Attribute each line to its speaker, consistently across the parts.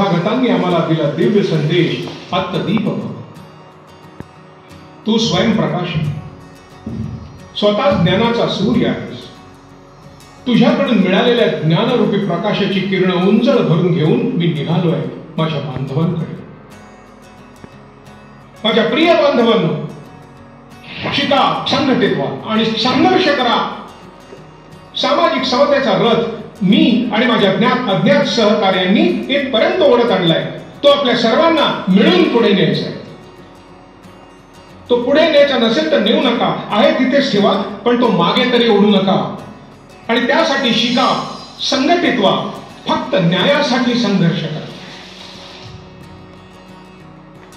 Speaker 1: तथागतांनी आम्हाला दिला दिव्य संदेश आत्मदीप भव. तू स्वयंप्रकाश, स्वतः ज्ञानाचा सूर्य आहेस. तुझ्याकडून मिळालेल्या ज्ञानरूपी प्रकाशाची किरण उंजळ भरून घेऊन मी निघालो आहे माझ्या बांधवांकडे. माझ्या प्रिय बांधवांनो, शिका, संघटित व्हा आणि संघर्ष करा. सामाजिक समतेचा रथ मी आणि माझ्या ज्ञात अज्ञात सहकार्यांनी इथपर्यंत ओढत आणलाय. तो आपल्या सर्वांना मिळून पुढे न्यायचा आहे. तो पुढे न्यायचा नसेल तर नेऊ नका, आहे तिथेच ठेवा, पण तो मागे तरी ओढू नका. आणि त्यासाठी शिका, संघटित व्हा, फक्त न्यायासाठी संघर्ष करा.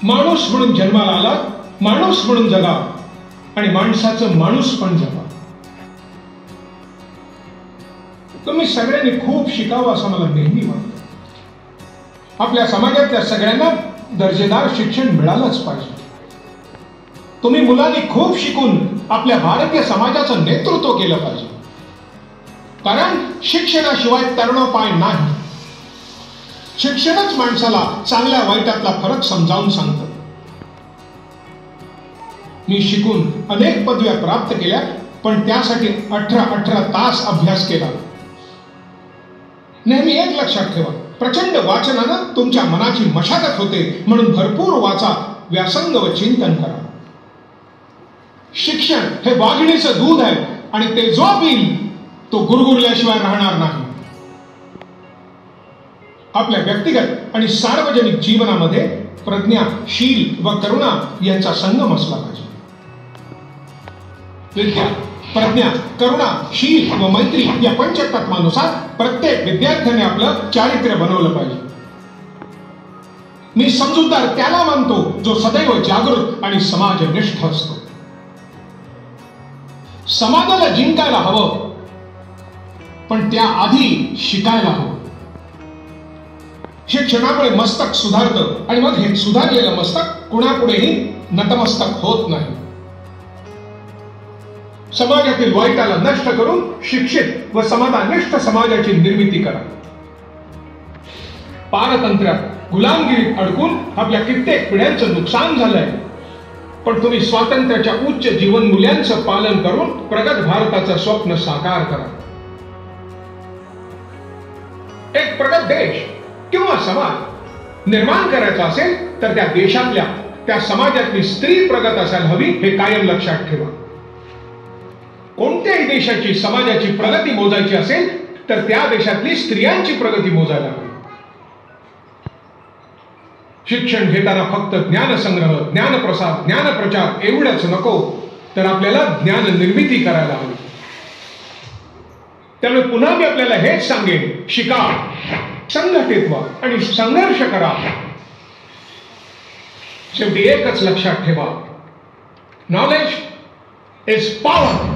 Speaker 1: माणूस म्हणून जन्माला आला, माणूस म्हणून जगा आणि माणसाचं माणूस पण जगा. तुम्ही सगळ्यांनी खूप शिकावं असं मला नेहमी वाटतं. आपल्या समाजातल्या सगळ्यांना दर्जेदार शिक्षण मिळालंच पाहिजे. तुम्ही मुलांनी खूप शिकून आपल्या भारतीय समाजाचं नेतृत्व केलं पाहिजे. कारण शिक्षणाशिवाय तरुणोपाय नाही. शिक्षणच माणसाला चांगल्या वाईटातला फरक समजावून सांगतं. मी शिकून अनेक पदव्या प्राप्त केल्या, पण त्यासाठी 18 तास अभ्यास केला. नेहमी एक लक्षात ठेवा, प्रचंड वाचनानं तुमच्या मनाची मशागत होते, म्हणून भरपूर वाचा, व्यासंग व चिंतन करा. शिक्षण हे वाघिणीचं दूध आहे आणि ते जो पिईल तो गुरगुरल्याशिवाय राहणार नाही. आपल्या व्यक्तिगत आणि सार्वजनिक जीवनामध्ये प्रज्ञा, शील व करुणा यांचा संगम असला पाहिजे. विद्या, प्रज्ञा, करुणा, शील व मैत्री या पंचतत्वानुसार प्रत्येक विद्यार्थ्याने आपलं चारित्र्य बनवलं पाहिजे. मी समजूतदार त्याला मानतो जो सदैव जागृत आणि समाजनिष्ठ असतो. समाजाला जिंकायला हवं, पण त्याआधी शिकायला हवं. शिक्षणामुळे मस्तक सुधारतं आणि मग हे सुधारलेलं मस्तक कुणापुढेही नतमस्तक होत नाही. समाजातील वाईटाला नष्ट करून शिक्षित व समाजनिष्ठ समाजाची निर्मिती करा. पारतंत्र्यात गुलामगिरीत अडकून आपल्या कित्येक पिढ्यांचं नुकसान झालंय, पण तुम्ही स्वातंत्र्याच्या उच्च जीवन मूल्यांचं पालन करून प्रगत भारताचं स्वप्न साकार करा. एक प्रगत देश किंवा समाज निर्माण करायचा असेल तर त्या देशातल्या, त्या समाजातली स्त्री प्रगत असायला हवी, हे कायम लक्षात ठेवा. कोणत्याही देशाची समाजाची प्रगती मोजायची असेल तर त्या देशातली स्त्रियांची प्रगती मोजायला हवी. शिक्षण घेताना फक्त ज्ञानसंग्रह, ज्ञानप्रसार, ज्ञानप्रचार एवढंच नको, तर आपल्याला ज्ञान निर्मिती करायला हवी. त्यामुळे पुन्हा मी आपल्याला हेच सांगेन, शिका, संघटित व्हा आणि संघर्ष करा. शेवटी एकच लक्षात ठेवा, नॉलेज इज पॉवर.